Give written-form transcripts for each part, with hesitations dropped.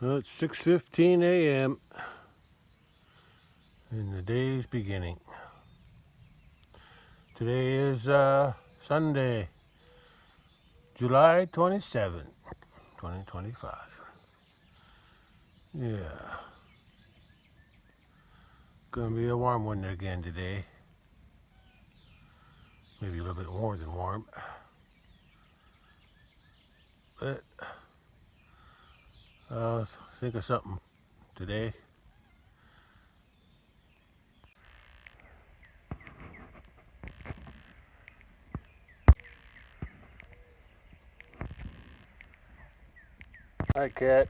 Well, it's 6:15 a.m. and the day's beginning. Today is Sunday, July 27th, 2025. Yeah. Gonna be a warm one again today. Maybe a little bit more than warm. But I'll think of something today. Hi, cat.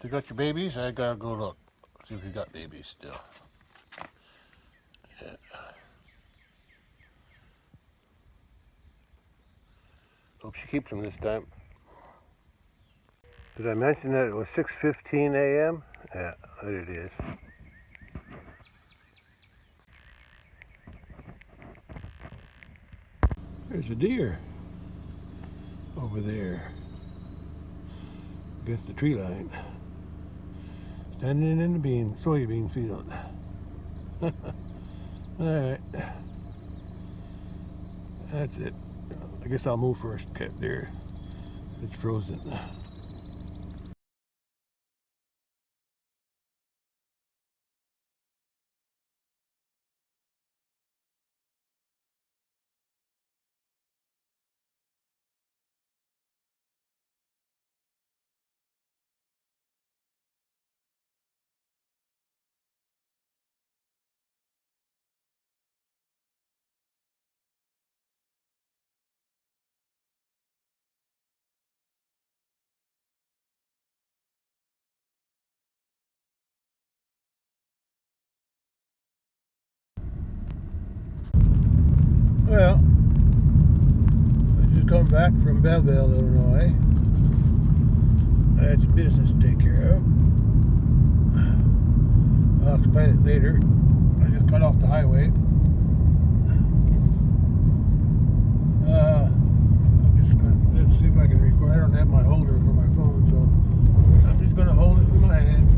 You got your babies? I gotta go look. See if you got babies still. Yeah. Hope she keeps them this time. Did I mention that it was 6:15 a.m.? Yeah, there it is. There's a deer over there against the tree line, standing in the soybean field. Alright, that's it. I guess I'll move first, cat there. It's frozen. Well, I just come back from Belleville, Illinois. I had some business to take care of. I'll explain it later. I just cut off the highway. I'm just gonna, let's see if I can record. I don't have my holder for my phone, so I'm just gonna hold it with my hand.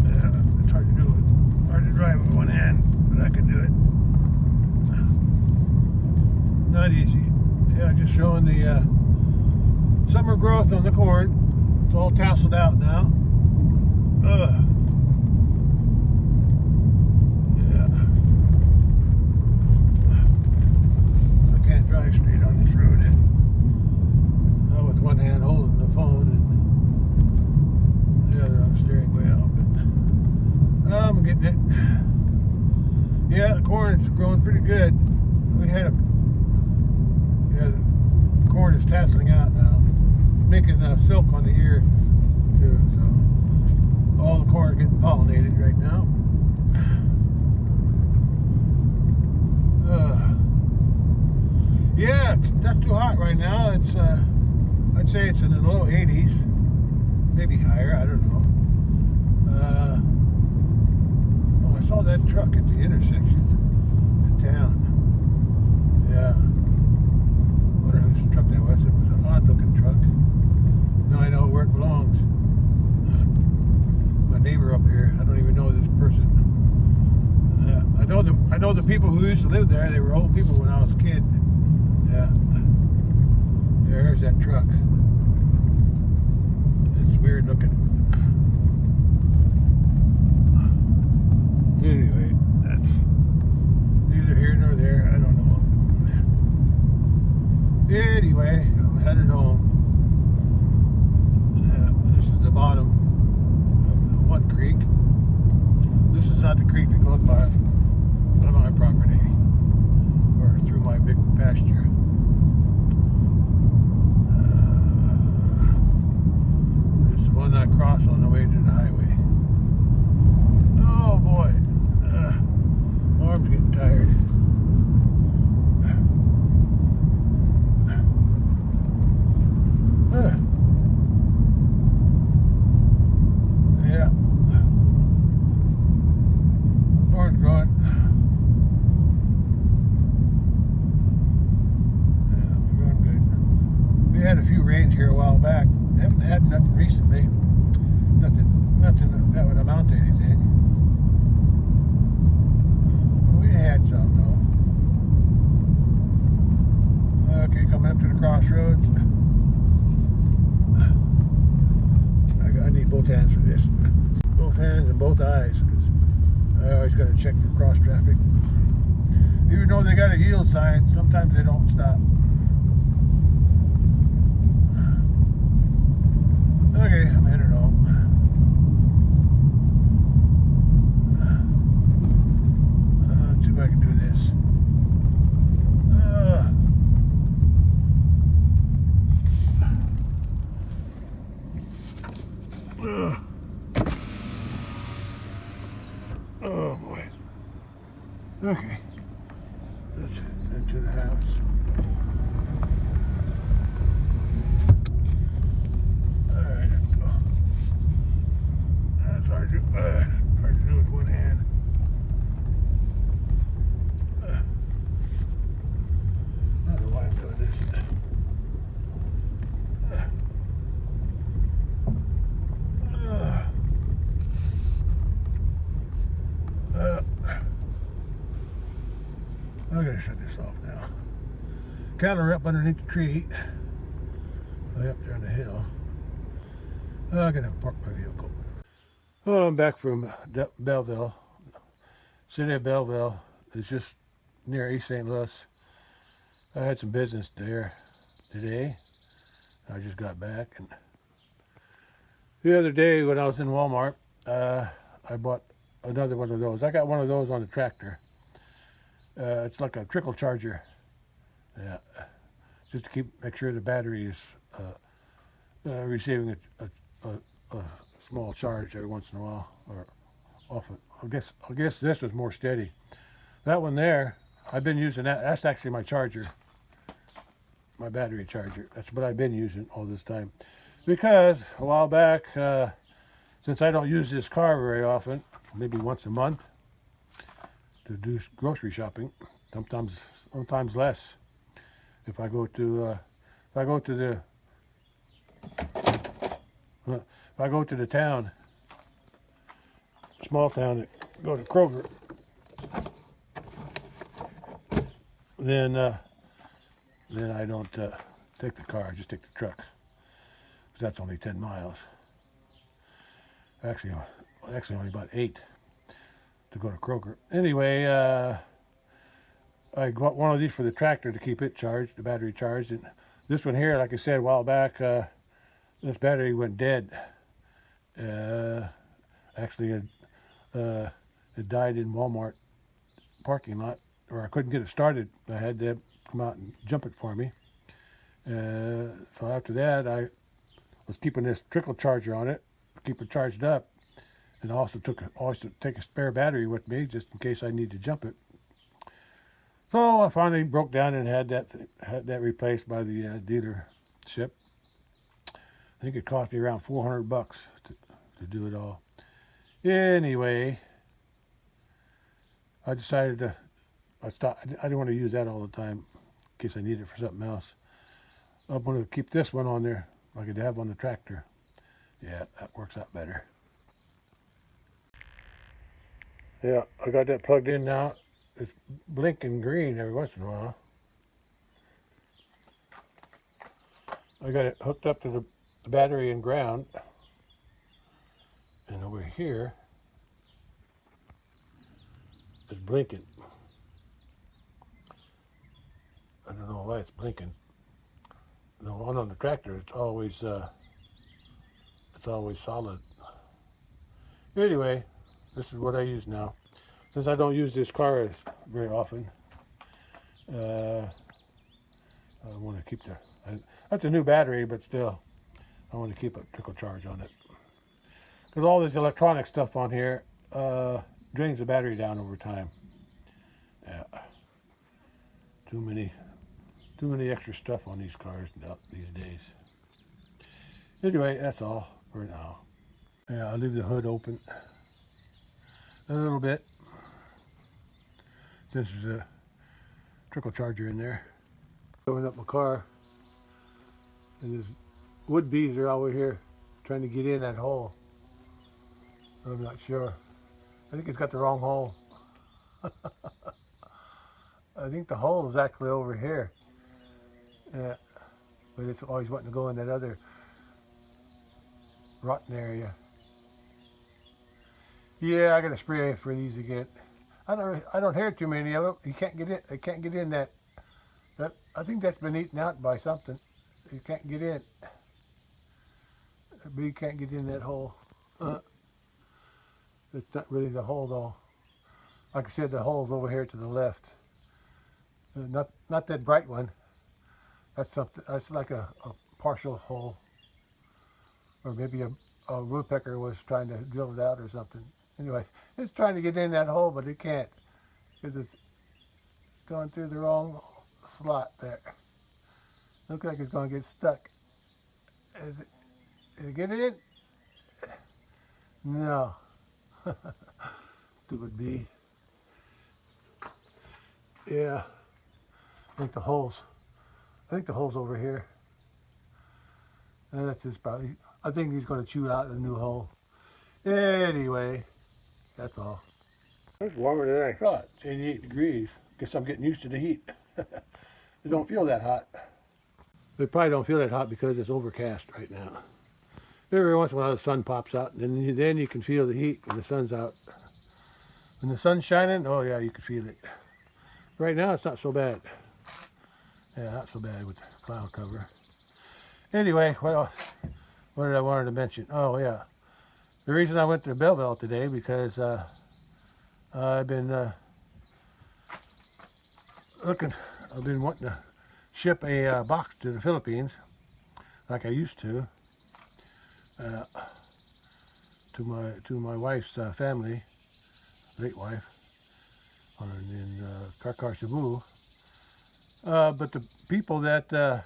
Yeah, it's hard to do it. Hard to drive with one hand, but I can do it. Not easy. Yeah, just showing the summer growth on the corn. It's all tasseled out now. Yeah. I can't drive straight on this road. Not with one hand holding the phone and the other on the steering wheel. But I'm getting it. Yeah, the corn's growing pretty good. We had the corn is tasseling out now, making silk on the ear too. So all the corn is getting pollinated right now. Yeah, it's not too hot right now. It's I'd say it's in the low 80s, maybe higher. I don't know. Oh, I saw that truck at the intersection in town. Yeah. I wonder whose truck that was. It was an odd-looking truck. Now I know where it belongs. My neighbor up here. I don't even know this person. I know the people who used to live there. They were old people when I was a kid. Yeah. There's that truck. It's weird looking. Anyway, that's neither here nor there. I don't know. Anyway, I'm headed home. This is the bottom of the one creek. This is not the creek that goes by my property or through my big pasture. This is the one I cross on the way to the highway. Oh boy, my arm's getting tired. Yeah. Corn's growing. had a few rains here a while back. Haven't had nothing recently. Nothing that would amount to anything. We had some though. Okay, coming up to the crossroads. I need both hands for this. Both hands and both eyes, because I always got to check for cross traffic. Even though they got a yield sign, sometimes they don't stop. Okay, I'm headed home. Let's see if I can do this. Oh boy. Okay. Let's head to the house. Alright, let's go. That's hard to do with one hand. I don't know why I'm doing this. I gotta shut this off now. Cattle are up underneath the tree. Way up there on the hill. I gotta park my vehicle. Well, I'm back from Belleville. City of Belleville is just near East St. Louis. I had some business there today. I just got back, and the other day when I was in Walmart, I bought another one of those. I got one of those on the tractor. It's like a trickle charger. Yeah, just to make sure the battery is receiving a small charge every once in a while, or often. I guess this was more steady. That one there, I've been using that. That's actually my charger, my battery charger. That's what I've been using all this time, because a while back, since I don't use this car very often, maybe once a month, to do grocery shopping, sometimes less. If I go to the town, small town, go to Kroger, then I don't take the car. I just take the truck, 'cause that's only 10 miles. Actually only about 8 to go to Kroger. Anyway, I got one of these for the tractor to keep it charged, the battery charged. And this one here, like I said a while back, this battery went dead. Actually, it died in Walmart parking lot, or I couldn't get it started. I had to come out and jump it for me. So after that, I was keeping this trickle charger on it, keep it charged up, and I also take a spare battery with me just in case I need to jump it. So I finally broke down and had that replaced by the dealership. I think it cost me around $400 to do it all. Anyway, I decided I didn't want to use that all the time in case I need it for something else. I'm going to keep this one on there like I have on the tractor. Yeah, that works out better. Yeah, I got that plugged in now. It's blinking green every once in a while. I got it hooked up to the battery and ground. And over here, it's blinking. I don't know why it's blinking. The one on the tractor, it's always solid. Anyway, this is what I use now. Since I don't use this car very often, I want to keep that's a new battery, but still, I want to keep a trickle charge on it. Because all this electronic stuff on here drains the battery down over time. Yeah. Too many extra stuff on these cars these days. Anyway, that's all for now. Yeah, I'll leave the hood open a little bit. This is a trickle charger in there. Open up my car. And there's would-bees are over here trying to get in that hole. I'm not sure. I think it's got the wrong hole. I think the hole is actually over here. Yeah, but it's always wanting to go in that other rotten area. Yeah, I gotta spray for these again. I don't hear too many of them. You can't get in. I can't get in that. I think that's been eaten out by something. You can't get in. But you can't get in that hole. It's not really the hole though. Like I said, the hole's over here to the left. Not that bright one. That's something. That's like a partial hole, or maybe a woodpecker was trying to drill it out or something. Anyway, it's trying to get in that hole, but it can't because it's going through the wrong slot there. Looks like it's going to get stuck. Is it get in? No. Stupid bee. Yeah. I think the hole's over here. And that's his probably. I think he's going to chew out a new hole. Anyway, that's all. It's warmer than I thought. It's 88 degrees. Guess I'm getting used to the heat. It don't feel that hot. It probably don't feel that hot because it's overcast right now. Every once in a while the sun pops out, and then you can feel the heat when the sun's out. When the sun's shining, oh yeah, you can feel it. Right now it's not so bad. Yeah, not so bad with the cloud cover. Anyway, what did I wanted to mention? Oh yeah, the reason I went to Belleville today because I've been I've been wanting to ship a box to the Philippines, like I used to my wife's family, late wife, in Karkar, Cebu. But the people that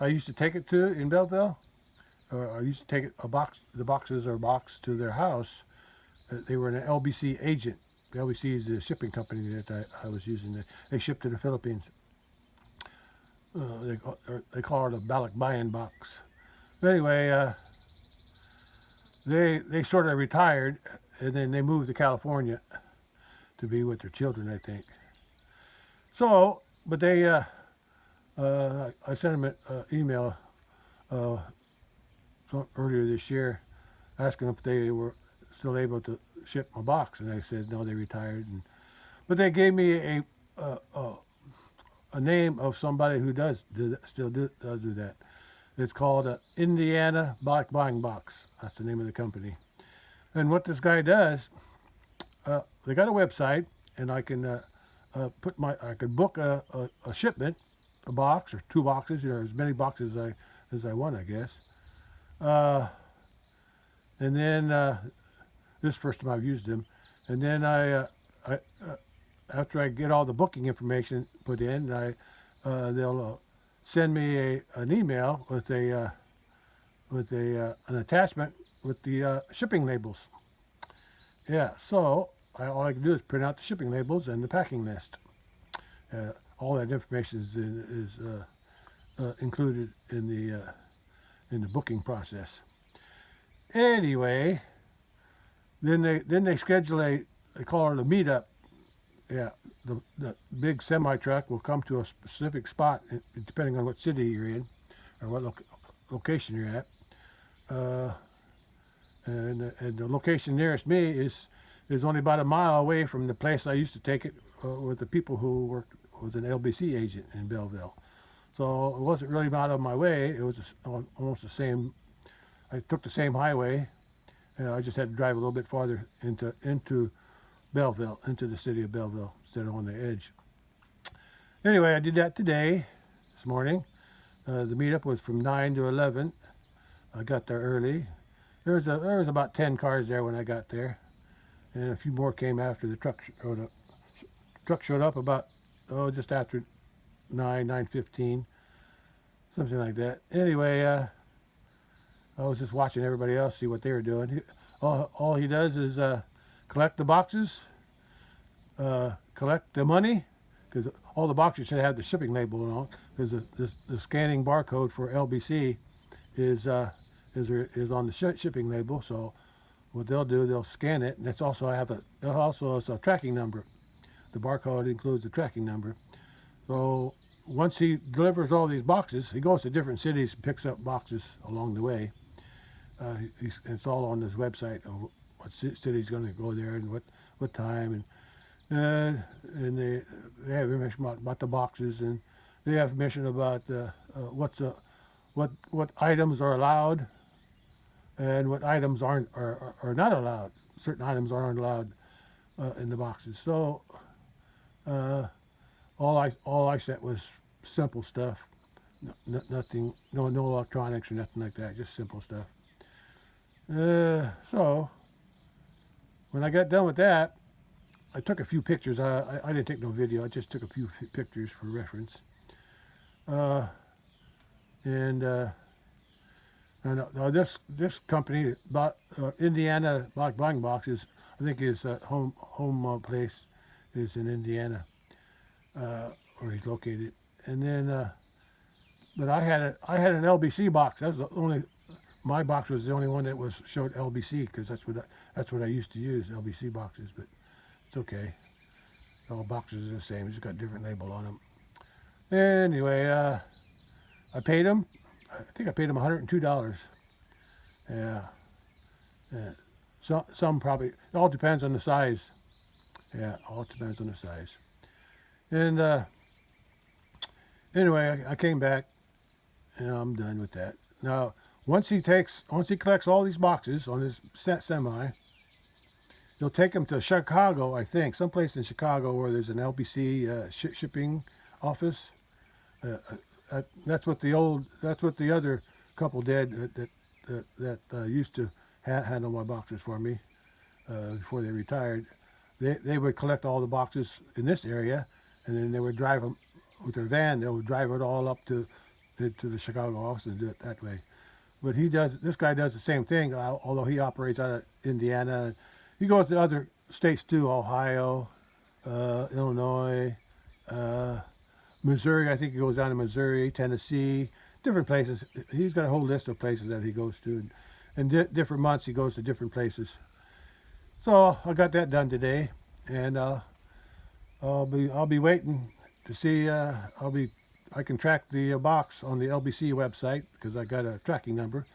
I used to take it to in Belleville, or I used to take the boxes or box to their house. They were an LBC agent. The LBC is the shipping company that I was using. They shipped to the Philippines. They call it a balikbayan box. But anyway, they sort of retired, and then they moved to California to be with their children, I think. So, but they, I sent them an email earlier this year asking if they were still able to ship my box, and they said no, they retired. But they gave me a name of somebody who still does do that. It's called Indiana Balikbayan Box. That's the name of the company. And what this guy does, they got a website, and I can I could book a shipment, a box or two boxes, as many boxes as I want, I guess. And then this first time I've used them, and then I after I get all the booking information put in, they'll send me an email with an attachment with the shipping labels. Yeah, so all I can do is print out the shipping labels and the packing list. All that information is included in the booking process. Anyway, then they schedule they call it a meetup. Yeah, the big semi truck will come to a specific spot, depending on what city you're in or what location you're at. And the location nearest me is only about a mile away from the place I used to take it with the people who worked with an LBC agent in Belleville. So it wasn't really out of my way. It was almost the same. I took the same highway. I just had to drive a little bit farther into Belleville, into the city of Belleville, instead of on the edge. Anyway, I did that today, this morning. The meetup was from 9 to 11. I got there early. There was about 10 cars there when I got there, and a few more came after the truck showed up. Truck showed up about just after 9:15, something like that. Anyway, I was just watching everybody else see what they were doing. All he does is collect the boxes, collect the money, because all the boxes should have the shipping label and all, because the scanning barcode for LBC is on the shipping label. So what they'll do, they'll scan it, and it's also it's a tracking number. The barcode includes the tracking number. So once he delivers all these boxes, he goes to different cities and picks up boxes along the way. It's all on this website of what city he's going to go there and what time, and they have information about the boxes, and they have information about what items are allowed and what items are not allowed. Certain items aren't allowed in the boxes. So all I sent was simple stuff, nothing, no electronics or nothing like that, just simple stuff. So when I got done with that, I took a few pictures. I didn't take no video. I just took a few pictures for reference. This company, Indiana buying boxes, I think his home place is in Indiana, where he's located. And then, but I had an LBC box. That was the only. My box was the only one that showed LBC, because that's what I used to use, LBC boxes. But it's okay. All boxes are the same. Just got different label on them. Anyway, I paid him. I think I paid him $102. Yeah. Some probably. It all depends on the size. Yeah, all depends on the size. And anyway, I came back, and I'm done with that. Now, once he collects all these boxes on his semi, he'll take them to Chicago, I think, someplace in Chicago where there's an LBC shipping office. That's what the other couple did that used to handle my boxes for me before they retired. They would collect all the boxes in this area, and then they would drive them with their van. They would drive it all up to the Chicago office and do it that way. But this guy does the same thing, although he operates out of Indiana. He goes to other states too, Ohio, Illinois, Missouri. I think he goes down to Missouri, Tennessee, different places. He's got a whole list of places that he goes to, and different months he goes to different places. So I got that done today, and I'll be waiting to see. I can track the box on the LBC website because I got a tracking number.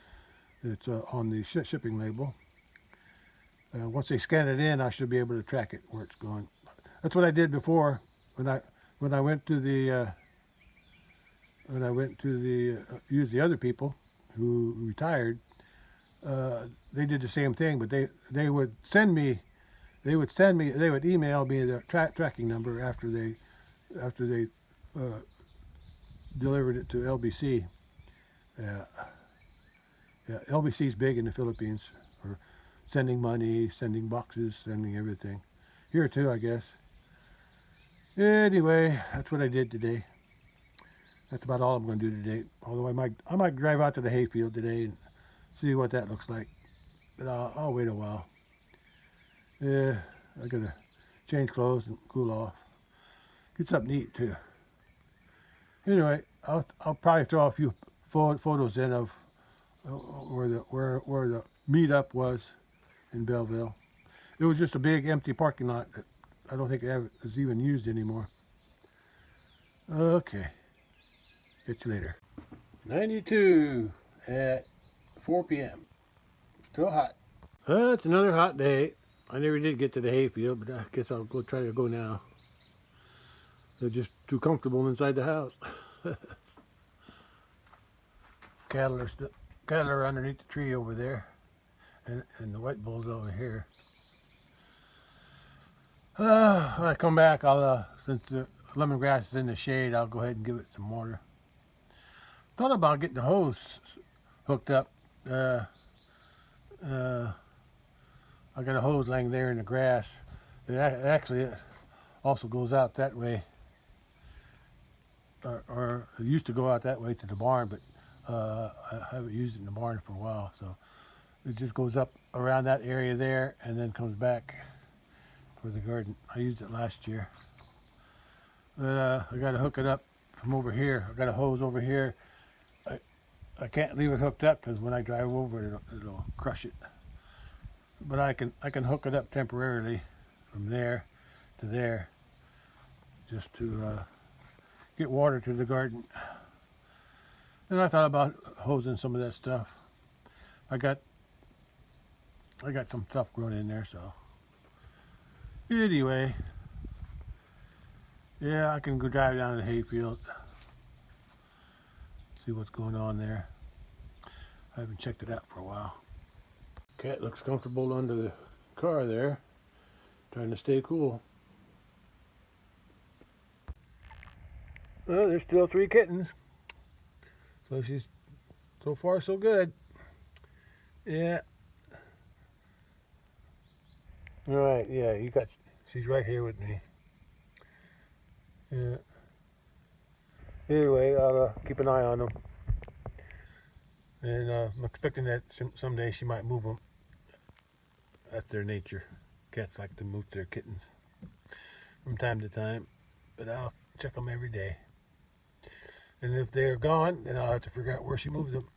It's on the shipping label. Once they scan it in, I should be able to track it where it's going. That's what I did before when I went to use the other people who retired. They did the same thing, but they would email me the tracking number after they delivered it to LBC. Yeah, LBC is big in the Philippines for sending money, sending boxes, sending everything. Here too, I guess. Anyway, that's what I did today. That's about all I'm going to do today. Although I might drive out to the hayfield today and see what that looks like. But I'll wait a while. Yeah, I gotta change clothes and cool off. Get something to eat too. Anyway, I'll probably throw a few photos in of where the meetup was in Belleville. It was just a big empty parking lot that I don't think it is even used anymore. Okay, catch you later. 92 at 4 p.m. Still hot. It's another hot day. I never did get to the hayfield, but I guess I'll try to go now. They're just too comfortable inside the house. Cattle are underneath the tree over there, and the white bull's over here. When I come back, since the lemongrass is in the shade, I'll go ahead and give it some water. Thought about getting the hose hooked up. I got a hose laying there in the grass. It also goes out that way. Or it used to go out that way to the barn, but I haven't used it in the barn for a while, so it just goes up around that area there and then comes back for the garden. I used it last year. But I got to hook it up from over here. I got a hose over here. I can't leave it hooked up because when I drive over it, it'll crush it. But I can hook it up temporarily from there to there, just to get water to the garden. And I thought about hosing some of that stuff. I got some stuff growing in there, so anyway, yeah, I can go drive down to the hayfield, see what's going on there. I haven't checked it out for a while. Cat looks comfortable under the car there, trying to stay cool. Well, there's still 3 kittens, so she's so far so good. Yeah. All right. Yeah, she's right here with me. Yeah. Anyway, I'll keep an eye on them, and I'm expecting that someday she might move them. That's their nature. Cats like to move their kittens from time to time, but I'll check them every day. And if they're gone, then I'll have to figure out where she moves them.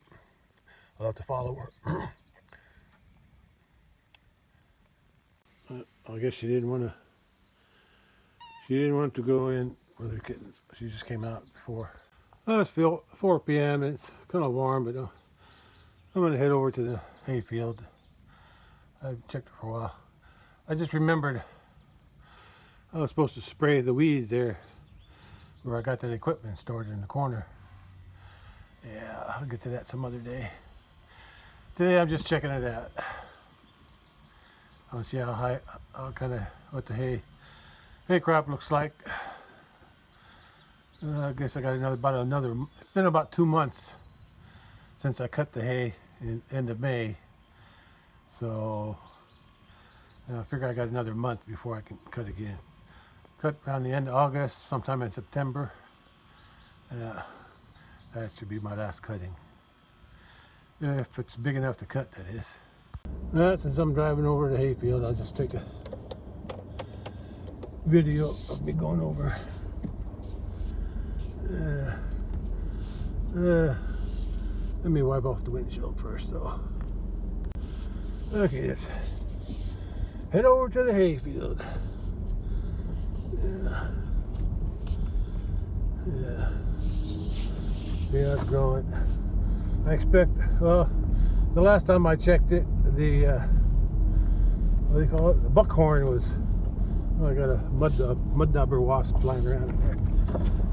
I'll have to follow her. I guess she didn't want to go in with her kittens. She just came out before. Oh, it's 4 p.m. It's kind of warm, but I'm going to head over to the hayfield. I've checked it for a while. I just remembered I was supposed to spray the weeds there where I got that equipment stored in the corner. Yeah, I'll get to that some other day. Today I'm just checking it out. I'll see how high, what the hay crop looks like. I guess I got it's been about 2 months since I cut the hay in end of May. So I figure I got another month before I can cut again. Cut around the end of August, sometime in September. That should be my last cutting. If it's big enough to cut, that is. Since I'm driving over to the hayfield, I'll just take a video of me going over. Let me wipe off the windshield first, though. Okay, let's head over to the hayfield. Yeah, it's growing. I expect, well, the last time I checked it, the what do you call it? The buckhorn was, oh, I got a mud dauber wasp flying around in there.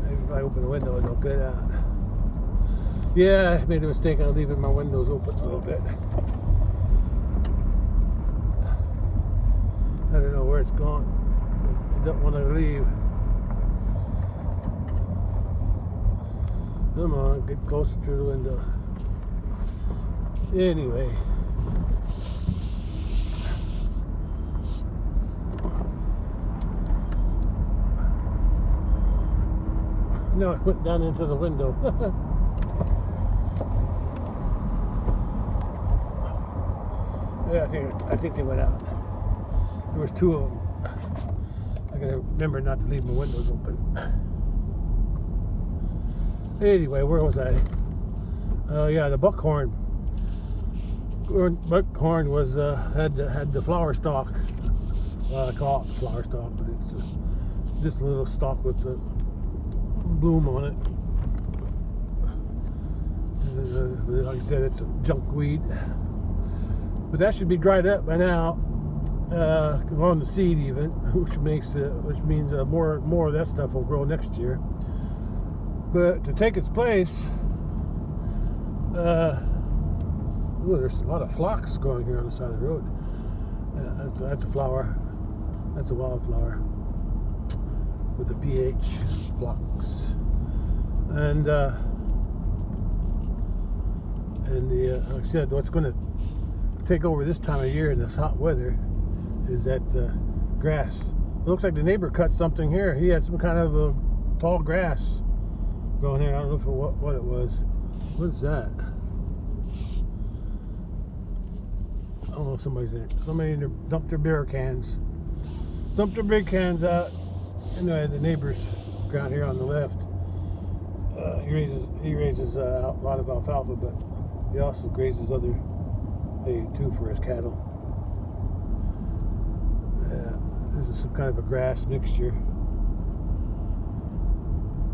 Maybe if I open the window, it'll get out. Yeah, I made a mistake. I'll leave my windows open a little bit. I don't know where it's gone. I don't want to leave. Come on, get closer to the window. Anyway. No, it went down into the window. Yeah, I think they went out. There was 2 of them. I gotta remember not to leave my windows open. Anyway, where was I? Oh yeah, the buckhorn. Buckhorn was had the flower stalk. Well, I call it the flower stalk, but it's just a little stalk with a bloom on it. And, like I said, it's a junk weed. But that should be dried up by now, on the seed even, which means more of that stuff will grow next year. But to take its place, there's a lot of phlox growing here on the side of the road. That's a flower. That's a wildflower with a pH, phlox. And like I said, what's going to take over this time of year in this hot weather is that grass. It looks like the neighbor cut something here. He had some kind of a tall grass growing here. I don't know what it was. What is that? I don't know if somebody's in it. Somebody dumped their beer cans. Dumped their big cans out. Anyway, the neighbors ground here on the left. He raises a lot of alfalfa, but he also grazes other hay too for his cattle. This is some kind of a grass mixture.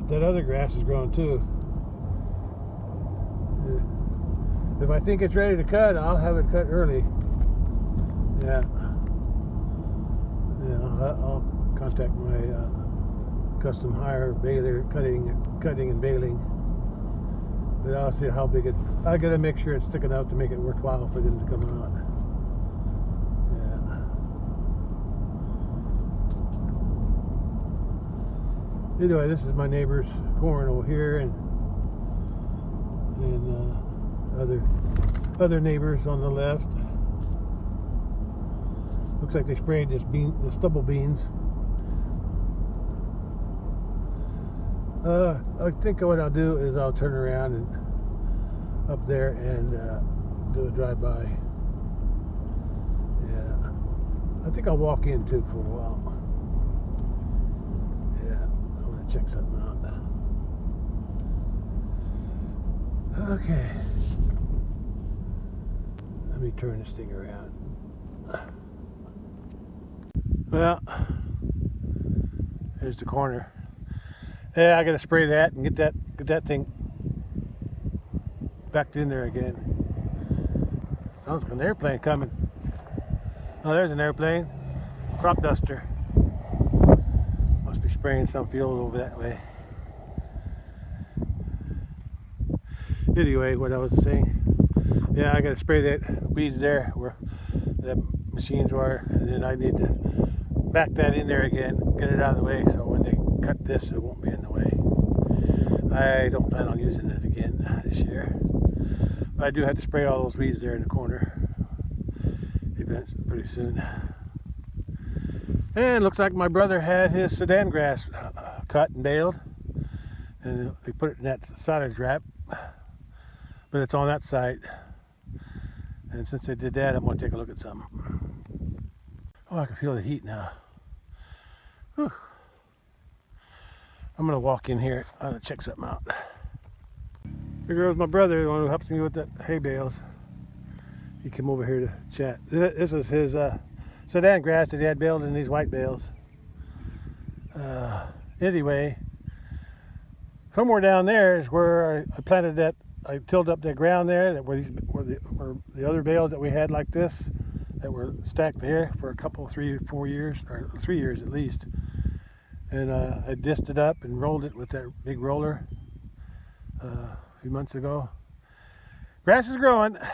That other grass is growing too. If I think it's ready to cut, I'll have it cut early. Yeah. I'll contact my custom hire baler, cutting and baling. But I'll see how big it. I gotta make sure it's thick enough to make it worthwhile for them to come out. Yeah. Anyway, this is my neighbor's corn over here, and other neighbors on the left. Looks like they sprayed the stubble beans. I think what I'll do is I'll turn around and up there and do a drive-by. Yeah, I think I'll walk in too for a while. Yeah, I want to check something out. Okay, let me turn this thing around. Well, here's the corner. Yeah, I gotta spray that and get that thing back in there again. Sounds like an airplane coming. Oh, there's an airplane. Crop duster. Must be spraying some field over that way. Anyway, what I was saying. Yeah, I gotta spray that weeds there where the machines were, and then I need to back that in there again, get it out of the way, so when they cut this, it won't be in the way. I don't plan on using it again this year. But I do have to spray all those weeds there in the corner pretty soon. And it looks like my brother had his Sudan grass cut and baled, and they put it in that silage wrap, but it's on that side. And since they did that, I'm going to take a look at something. Oh, I can feel the heat now. Whew. I'm going to walk in here. I'm going to check something out. Here goes my brother, the one who helps me with the hay bales. He came over here to chat. This is his Sudan grass that he had baled in these white bales. Anyway, somewhere down there is where I planted that. I tilled up that ground there, that were the other bales that we had like this, that were stacked there for a couple, 3 or 4 years, or 3 years at least. And I disced it up and rolled it with that big roller a few months ago. Grass is growing. And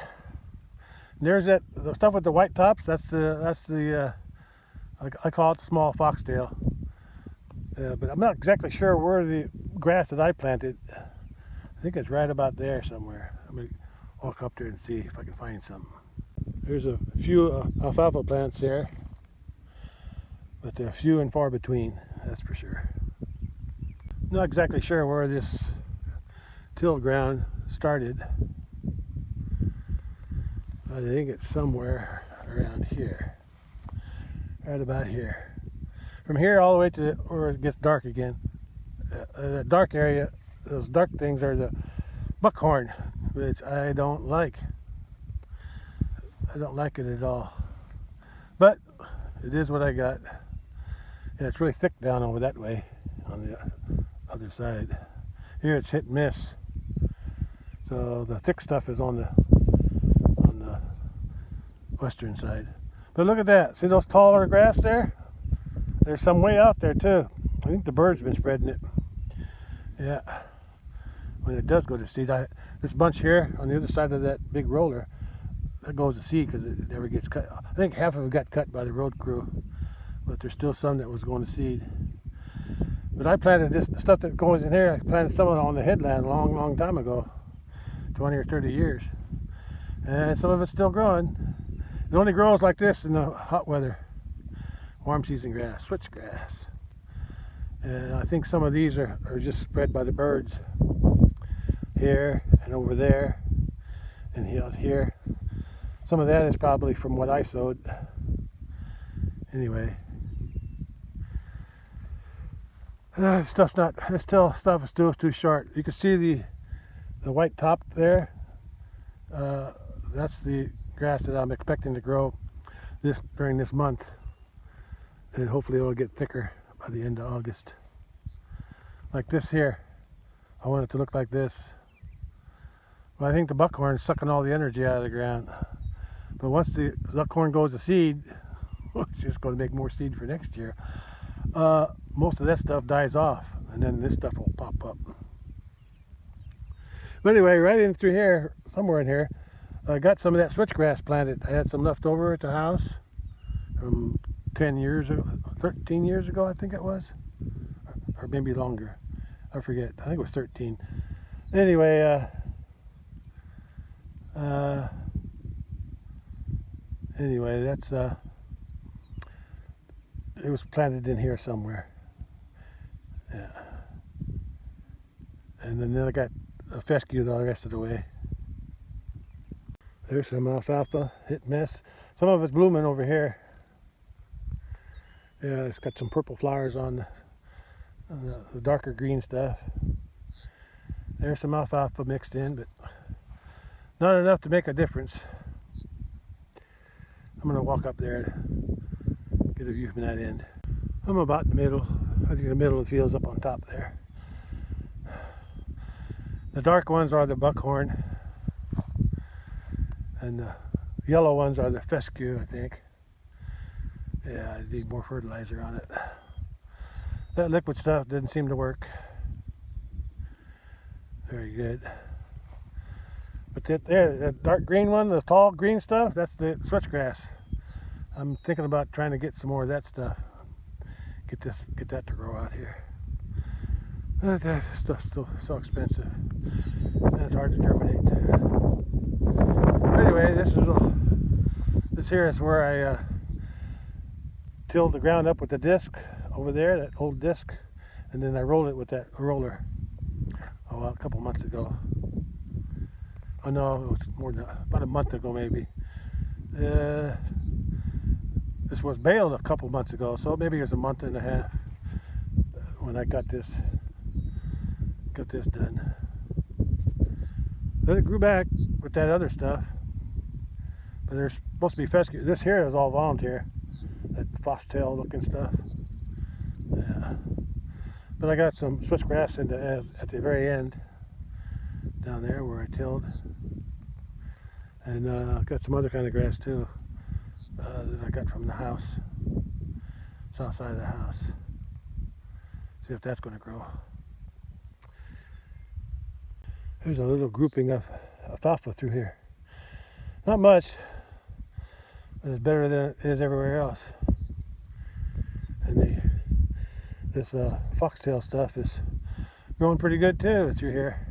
there's the stuff with the white tops. That's the I call it the small foxtail. But I'm not exactly sure where the grass that I planted. I think it's right about there somewhere. I'm gonna walk up there and see if I can find something. There's a few alfalfa plants there, but they're few and far between, that's for sure. Not exactly sure where this till ground started. I think it's somewhere around here, right about here. From here all the way to where it gets dark again. The dark area, those dark things are the buckhorn, which I don't like. I don't like it at all. But it is what I got. Yeah, it's really thick down over that way on the other side. Here it's hit and miss. So the thick stuff is on the western side. But look at that. See those taller grass there? There's some way out there too. I think the birds have been spreading it. Yeah. When it does go to seed, this bunch here on the other side of that big roller, that goes to seed because it never gets cut. I think half of it got cut by the road crew, but there's still some that was going to seed. But I planted this stuff that goes in here. I planted some of it on the headland a long time ago, 20 or 30 years, and some of it's still growing. It only grows like this in the hot weather, warm season grass, switchgrass. And I think some of these are just spread by the birds here and over there and out here. Some of that is probably from what I sowed. Anyway, Stuff is still too short. You can see the white top there. That's the grass that I'm expecting to grow during this month, and hopefully it'll get thicker by the end of August. Like this here, I want it to look like this. But I think the buckhorn is sucking all the energy out of the ground. But once the buckhorn goes to seed, it's just going to make more seed for next year. Most of that stuff dies off, and then this stuff will pop up. But anyway, right in through here, somewhere in here, I got some of that switchgrass planted. I had some left over at the house from 10 years ago, 13 years ago, I think it was, or maybe longer. I forget. I think it was 13. Anyway, that's it was planted in here somewhere. Yeah. And then I got a fescue the rest of the way. There's some alfalfa, hit miss. Some of it's blooming over here. Yeah, it's got some purple flowers on the darker green stuff. There's some alfalfa mixed in, but not enough to make a difference. I'm going to walk up there and get a view from that end. I'm about in the middle. I think the middle of the field's up on top there. The dark ones are the buckhorn, and the yellow ones are the fescue, I think. Yeah, I need more fertilizer on it. That liquid stuff didn't seem to work. Very good. But that dark green one, the tall green stuff, that's the switchgrass. I'm thinking about trying to get some more of that stuff. Get that to grow out here. That stuff's still so expensive, and it's hard to germinate. Anyway, this here is where I tilled the ground up with the disc over there, that old disc, and then I rolled it with that roller. A couple months ago. Oh no, it was more than about a month ago maybe. This was baled a couple months ago, so maybe it was a month and a half when I got this done. Then it grew back with that other stuff, but there's supposed to be fescue. This here is all volunteer, that foxtail looking stuff. Yeah. But I got some switchgrass at the very end down there where I tilled, and I got some other kind of grass too that I got from the house, south side of the house. See if that's going to grow. There's a little grouping of alfalfa through here. Not much, but it's better than it is everywhere else. And this foxtail stuff is growing pretty good too through here.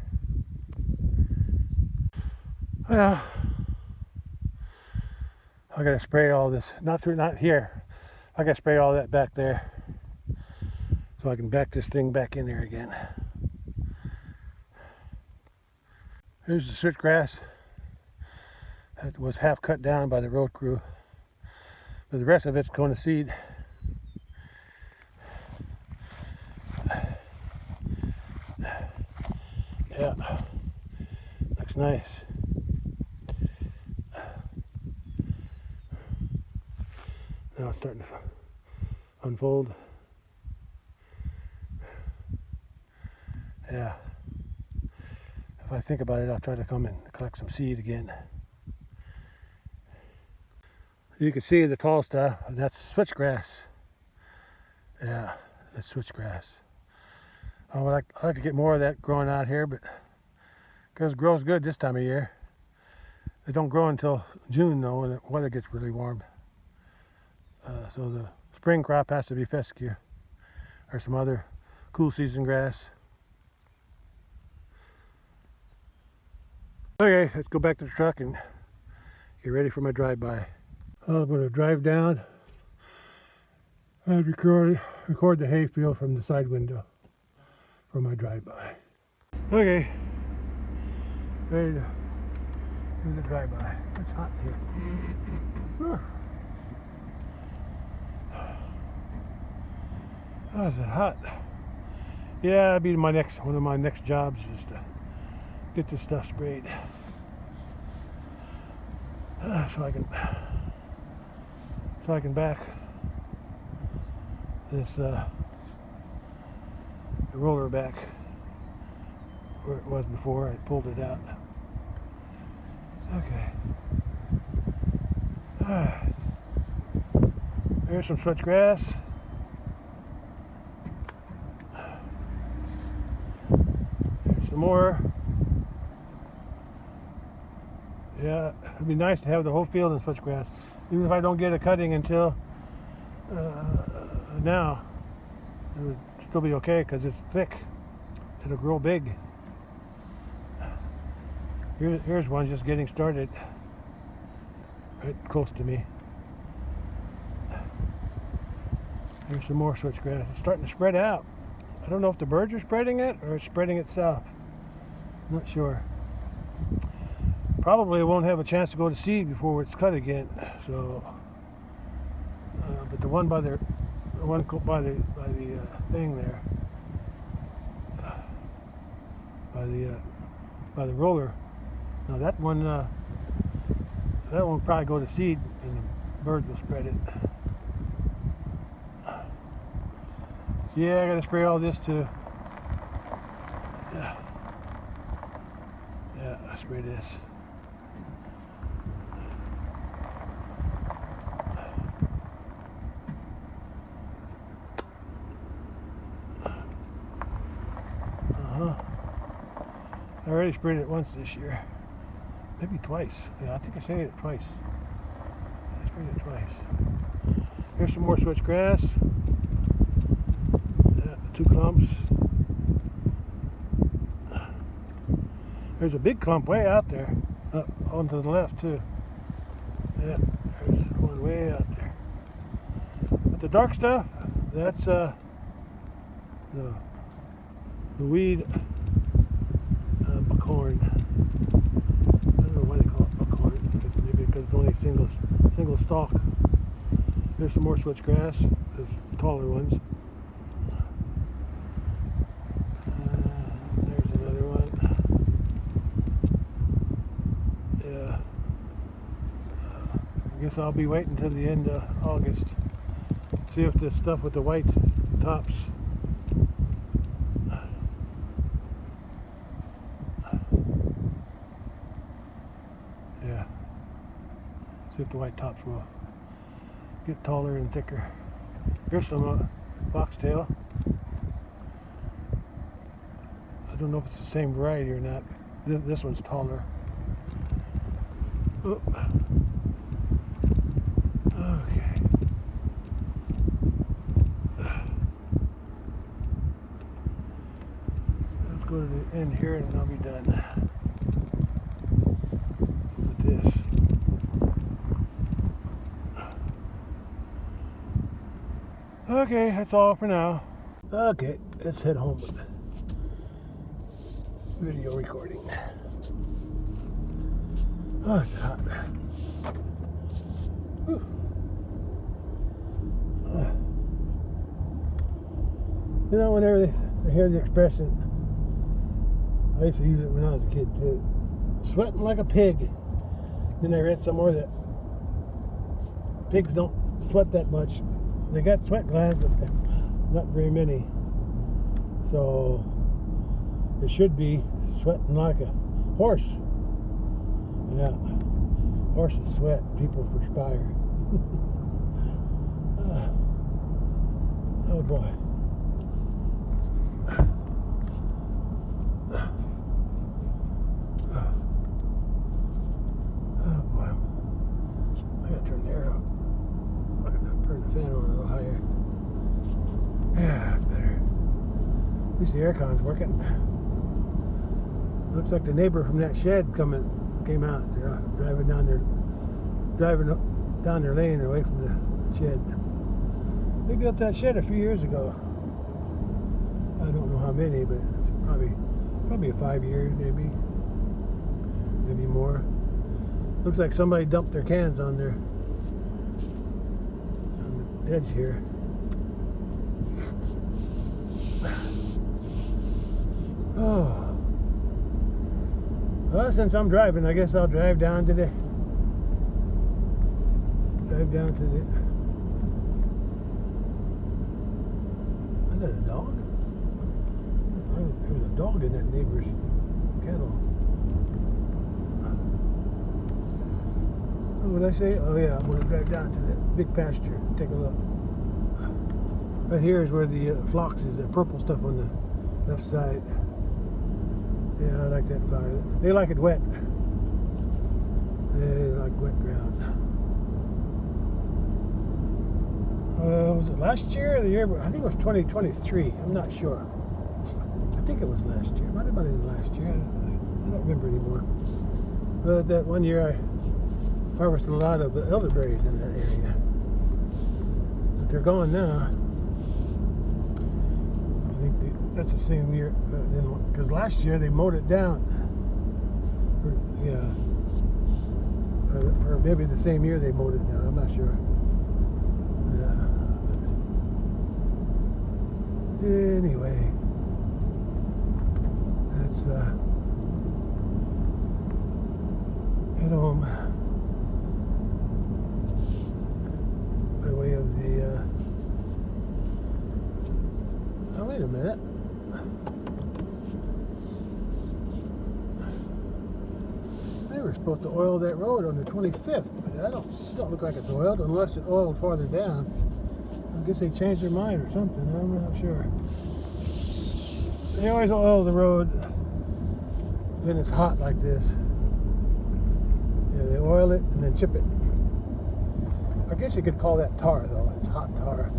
Well, I gotta spray all this. Not here. I gotta spray all that back there, so I can back this thing back in there again. Here's the switchgrass that was half cut down by the road crew, but the rest of it's going to seed. Yeah, looks nice. Now it's starting to unfold. Yeah. If I think about it, I'll try to come and collect some seed again. You can see the tall stuff, and that's switchgrass. Yeah, that's switchgrass. I'd like to get more of that growing out here, but because it grows good this time of year. They don't grow until June though, when the weather gets really warm. So the spring crop has to be fescue or some other cool season grass. Okay, let's go back to the truck and get ready for my drive-by. I'm going to drive down and record the hayfield from the side window for my drive-by. Okay, ready to do the drive-by. It's hot here. Oh, is it hot? Yeah, that'd be one of my next jobs is to get this stuff sprayed. So I can back this the roller back where it was before. I pulled it out. Okay. There's some switchgrass. There's some more. Yeah, it'd be nice to have the whole field in switchgrass. Even if I don't get a cutting until now, it would still be okay because it's thick. It'll grow big. Here's one just getting started, right close to me. Here's some more switchgrass. It's starting to spread out. I don't know if the birds are spreading it or it's spreading itself. I'm not sure. Probably won't have a chance to go to seed before it's cut again. So, but the one by the thing there, by the roller. Now that one will probably go to seed, and the birds will spread it. Yeah, I gotta spray all this too. Yeah, I spray this. I already sprayed it once this year. Maybe twice. Yeah, I think I sprayed it twice. I sprayed it twice. Here's some more switchgrass. Yeah, 2 clumps. There's a big clump way out there. Up on to the left too. Yeah, there's one way out there. But the dark stuff, that's the weed buckhorn. I don't know why they call it buckhorn. Maybe because it's only single stalk. There's some more switchgrass. There's taller ones. There's another one. Yeah. I guess I'll be waiting until the end of August. See if the stuff with the white tops. Yeah. See if the white tops will get taller and thicker. Here's some foxtail. I don't know if it's the same variety or not. This one's taller. Oh. Okay. Let's go to the end here and I'll be done with this. Okay, that's all for now. Okay, let's head home with video recording. Oh, it's hot. Whew. You know, whenever I hear the expression, I used to use it when I was a kid too. Sweating like a pig. Then I read somewhere that pigs don't sweat that much. They got sweat glands, but not very many. So it should be sweating like a horse. Yeah, horses sweat, people perspire. Oh boy. Oh boy. I gotta turn the air up. I gotta turn the fan on a little higher. Yeah, that's better. At least the aircon's working. Looks like the neighbor from that shed came out. They're driving down their lane away from the shed. They built that shed a few years ago. I don't know how many, but it's probably 5 years, maybe more. Looks like somebody dumped their cans on the edge here. Oh. Well, since I'm driving, I guess I'll drive down to the... Is that a dog? There was a dog in that neighbor's kennel. What did I say? Oh yeah, I'm going to drive down to the big pasture and take a look. Right here is where the phlox is, the purple stuff on the left side. Yeah, I like that flower. They like it wet. They like wet ground. Was it last year or the year? I think it was 2023. I'm not sure. I think it was last year. It might have been last year. I don't remember anymore. But that one year I harvested a lot of elderberries in that area. But they're gone now. I think that's the same year. Because last year they mowed it down. Or maybe the same year they mowed it down. I'm not sure. Anyway, let's head home by way of the oh, wait a minute. They were supposed to oil that road on the 25th, but it don't look like it's oiled unless it's oiled farther down. I guess they changed their mind or something. I'm not sure. They always oil the road when it's hot like this. Yeah, they oil it and then chip it. I guess you could call that tar, though. It's hot tar.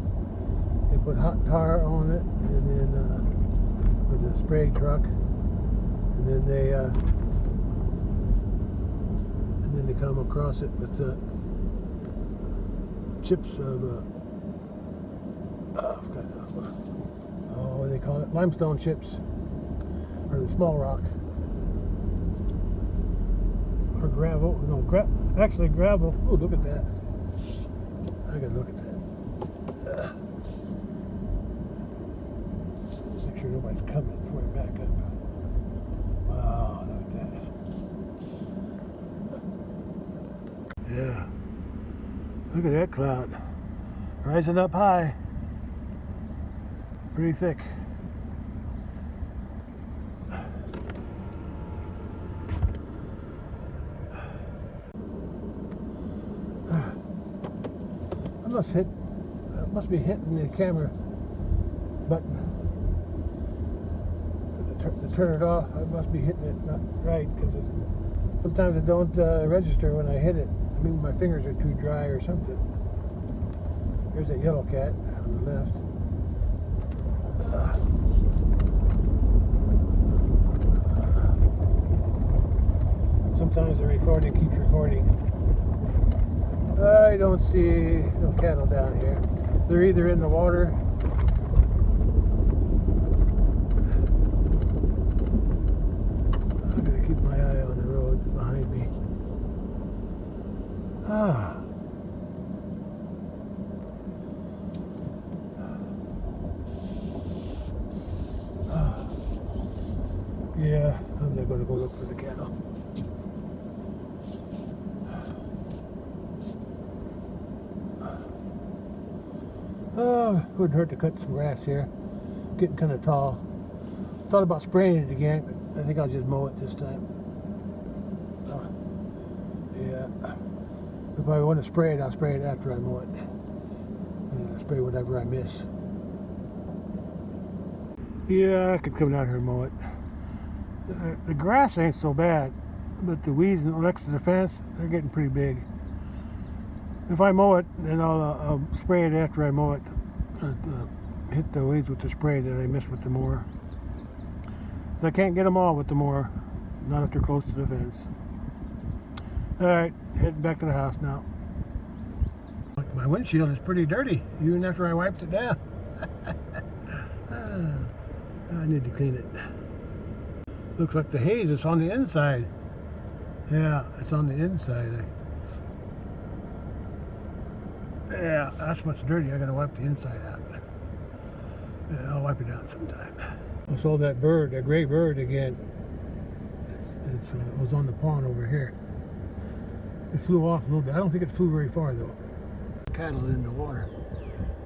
They put hot tar on it, and then with the spray truck, and then they come across it with chips of. What do they call it? Limestone chips, or the small rock, or gravel. No, actually gravel. Oh, look at that! I gotta look at that. Make sure nobody's coming before I back up. Wow, look at that! Yeah, look at that cloud rising up high. Pretty thick. I must be hitting the camera button to turn it off. I must be hitting it not right, because sometimes it don't register when I hit it. I mean, my fingers are too dry or something. There's a yellow cat on the left. Sometimes the recording keeps recording. I don't see no cattle down here. They're either in the water I'm gonna keep my eye on the road behind me. Yeah, I'm not gonna go look for the cattle. Oh, it wouldn't hurt to cut some grass here. Getting kind of tall. Thought about spraying it again, but I think I'll just mow it this time. Yeah. If I want to spray it, I'll spray it after I mow it. Spray whatever I miss. Yeah, I could come down here and mow it. The grass ain't so bad, but the weeds next to the fence, they're getting pretty big. If I mow it, then I'll spray it after I mow it. Hit the weeds with the spray that I missed with the mower. I can't get them all with the mower, not if they're close to the fence. Alright, heading back to the house now. My windshield is pretty dirty, even after I wiped it down. I need to clean it. Looks like the haze is on the inside. Yeah, it's on the inside. Yeah, that's what's dirty. I gotta wipe the inside out. Yeah, I'll wipe it out sometime. I saw that bird, that gray bird again. It was on the pond over here. It flew off a little bit. I don't think it flew very far though. Cattle in the water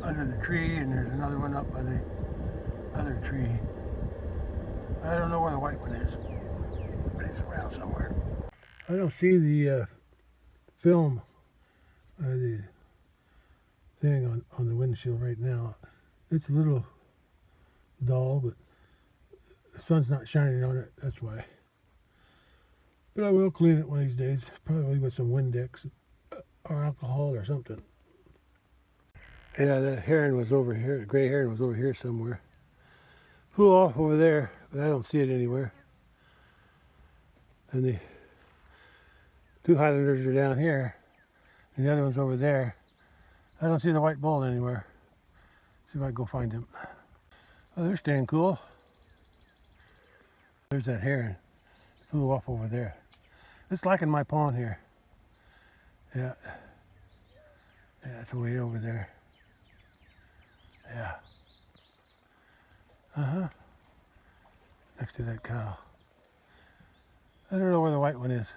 under the tree, and there's another one up by the other tree. I don't know where the white one is, but it's around somewhere. I don't see the film, the thing on the windshield right now. It's a little dull, but the sun's not shining on it, that's why. But I will clean it one of these days, probably with some Windex or alcohol or something. Yeah, that heron was over here, the gray heron was over here somewhere. Flew off over there, but I don't see it anywhere. And the two Highlanders are down here, and the other one's over there. I don't see the white bull anywhere. See if I can go find him. Oh, they're staying cool. There's that heron. Flew off over there. It's like in my pond here. Yeah. Yeah, it's way over there. Yeah. Uh-huh. Next to that cow. I don't know where the white one is.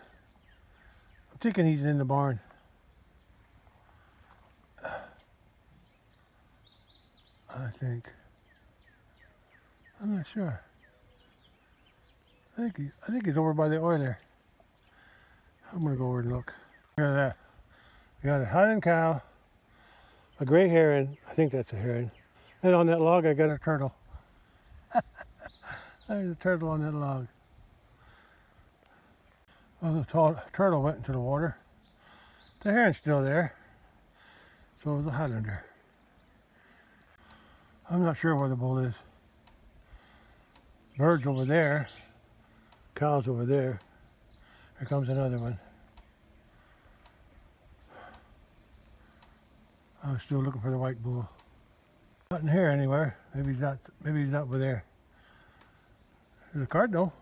I'm thinking he's in the barn. I think. I'm not sure. I think he's over by the oil there. I'm gonna go over and look. Look at that. We got a Highland cow, a gray heron. I think that's a heron. And on that log, I got a turtle. There's a turtle on that log. Well, the turtle went into the water. The heron's still there. So is the Highlander. I'm not sure where the bull is. Bird's over there. Cow's over there. Here comes another one. I'm still looking for the white bull. Not in here anywhere. Maybe he's not. Maybe he's not over there. There's a cardinal.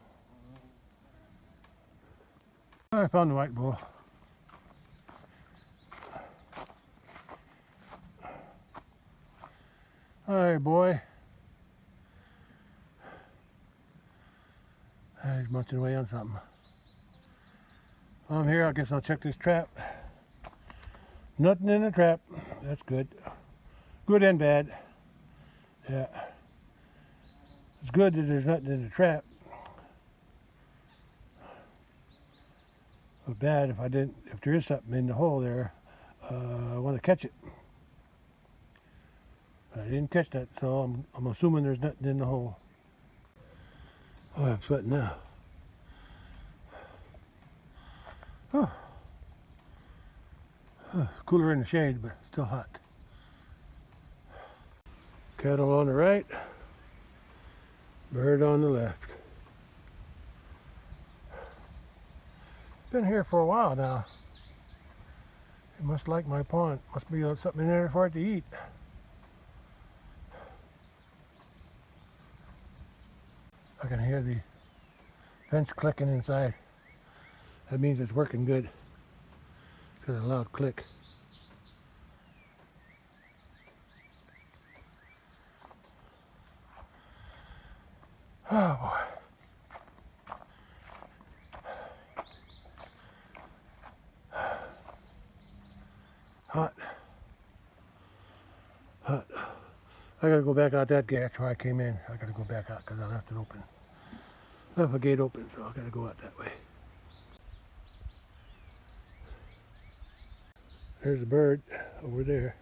I found the white bull. Hi, boy. He's munching away on something. I'm here. I guess I'll check this trap. Nothing in the trap. That's good. Good and bad. Yeah. It's good that there's nothing in the trap. But bad if there is something in the hole there, I want to catch it. But I didn't catch that, so I'm assuming there's nothing in the hole. Oh, I'm sweating now. Oh. Cooler in the shade, but still hot. Cattle on the right, bird on the left. Been here for a while now. It must like my pond. Must be something in there for it to eat. I can hear the fence clicking inside. That means it's working good. It's got a loud click. Oh boy. Hot. Hot. I gotta go back out that gate where I came in. I gotta go back out because I left it open. I left a gate open, so I gotta go out that way. There's a bird over there.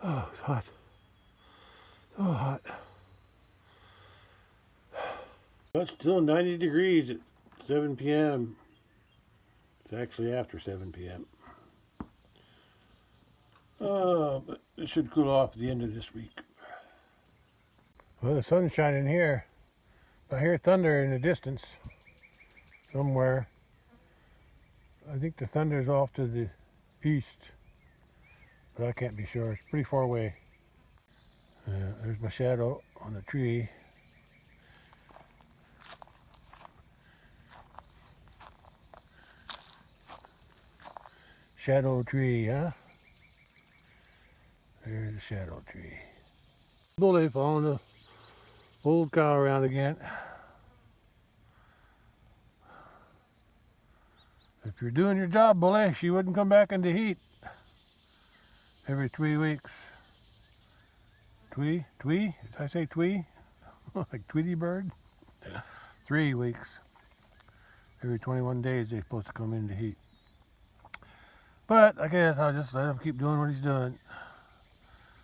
Oh, it's hot. So hot. It's still 90 degrees at 7 p.m. It's actually after 7 p.m. But it should cool off at the end of this week. Well, the sun's shining here. I hear thunder in the distance somewhere. I think the thunder's off to the east, but I can't be sure. It's pretty far away. There's my shadow on the tree. Shadow tree, huh? There's the shadow tree. Bully following the old cow around again. If you're doing your job, Bully, she wouldn't come back into heat every 3 weeks. Twee? Did I say twee? Like Tweety Bird? 3 weeks. Every 21 days they're supposed to come into heat. But I guess I'll just let him keep doing what he's doing.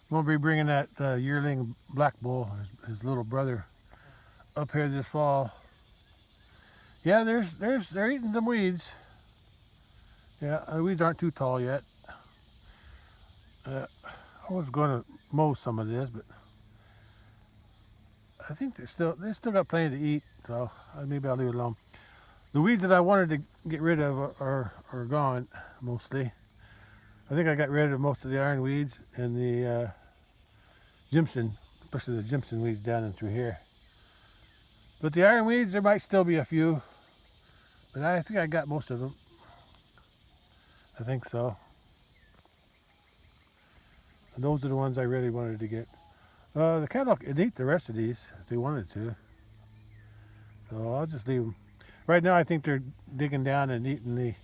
We'll be bringing that yearling black bull, his little brother, up here this fall. Yeah, they're eating some weeds. Yeah, the weeds aren't too tall yet. I was going to mow some of this, but I think they still got plenty to eat, so maybe I'll leave it alone. The weeds that I wanted to get rid of are gone mostly. I think I got rid of most of the iron weeds and the Jimson, especially the Jimson weeds down and through here. But the iron weeds, there might still be a few, but I think I got most of them. I think so. And those are the ones I really wanted to get. The cattle could eat the rest of these if they wanted to. So I'll just leave them. Right now I think they're digging down and eating the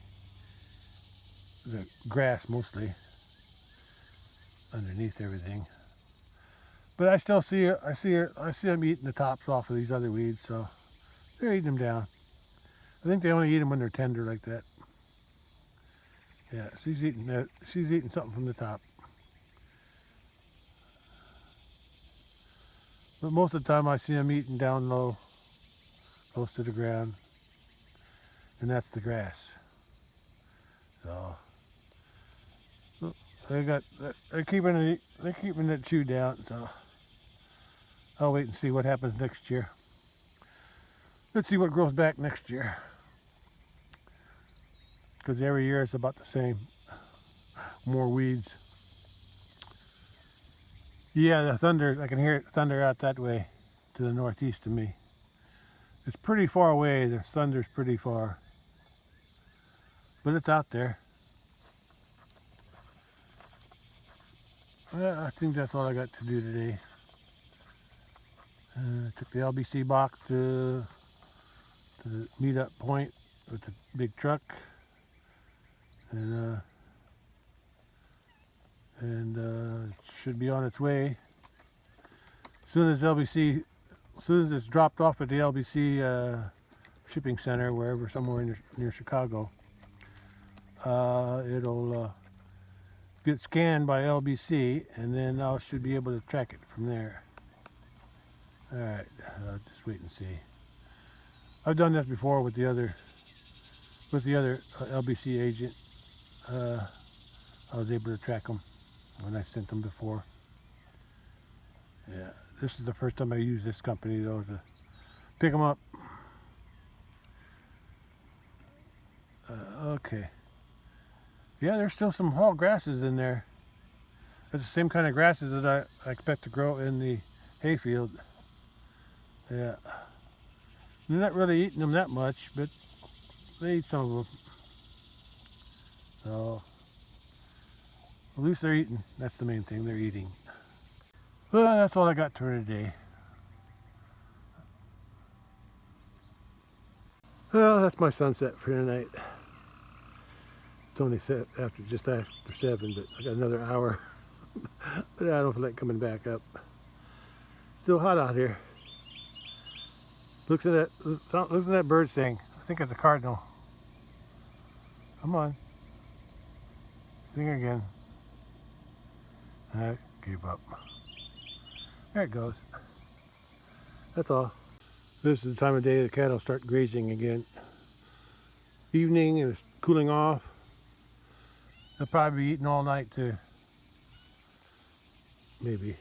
grass mostly underneath everything. But I still see them eating the tops off of these other weeds, so they're eating them down. I think they only eat them when they're tender like that. Yeah, she's eating something from the top. But most of the time I see them eating down low, close to the ground. And that's the grass. So they're keeping it chewed down, so I'll wait and see what happens next year. Let's see what grows back next year. Because every year it's about the same. More weeds. Yeah, the thunder, I can hear it thunder out that way to the northeast of me. It's pretty far away, the thunder's pretty far. But it's out there. Well, I think that's all I got to do today. Took the LBC box to the meetup point with the big truck. And it should be on its way. As soon as it's dropped off at the LBC shipping center, wherever, somewhere near Chicago, it'll get scanned by LBC, and then I should be able to track it from there. All right, just wait and see. I've done this before with the other LBC agent. I was able to track them when I sent them before. Yeah, this is the first time I used this company though to pick them up. Okay. Yeah, there's still some tall grasses in there. It's the same kind of grasses that I expect to grow in the hayfield. Yeah. They're not really eating them that much, but they eat some of them. So, at least they're eating. That's the main thing, they're eating. Well, that's all I got for today. Well, that's my sunset for tonight. It's only set just after 7, but I got another hour. But I don't feel like coming back up. Still hot out here. Look at that bird sing. I think it's a cardinal. Come on. Sing again. I gave up. There it goes. That's all. This is the time of day the cattle start grazing again. Evening and it's cooling off. They'll probably be eating all night too. Maybe.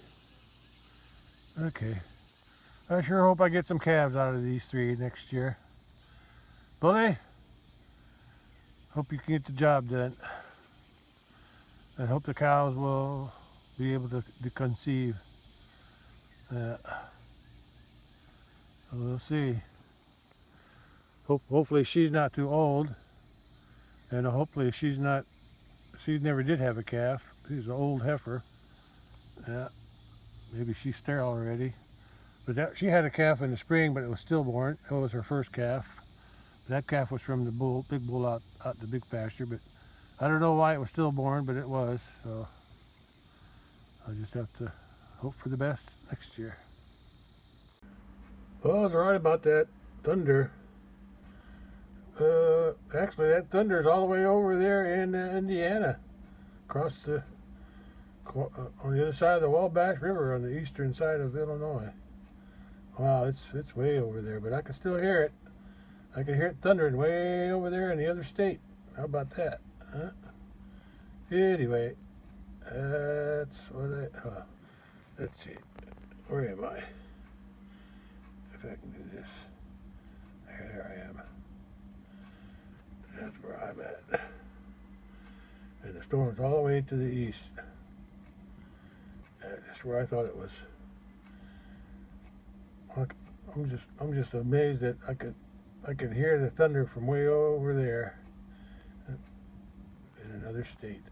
Okay. I sure hope I get some calves out of these 3 next year. Bully, hope you can get the job done. I hope the cows will be able to conceive. We'll see. Hopefully she's not too old, and hopefully she never did have a calf. She's an old heifer. Yeah, maybe she's sterile already. But she had a calf in the spring, but it was stillborn. It was her first calf. That calf was from the big bull out the big pasture, but I don't know why it was stillborn, but it was. So I'll just have to hope for the best next year. Well, I was right about that thunder. Actually, that thunder is all the way over there in Indiana, across on the other side of the Wabash River on the eastern side of Illinois. Wow, it's way over there, but I can still hear it. I can hear it thundering way over there in the other state. How about that? Huh? Anyway, that's what let's see. Where am I? If I can do this. There I am. That's where I'm at. And the storm's all the way to the east. That's where I thought it was. I'm just amazed that I could hear the thunder from way over there in another state.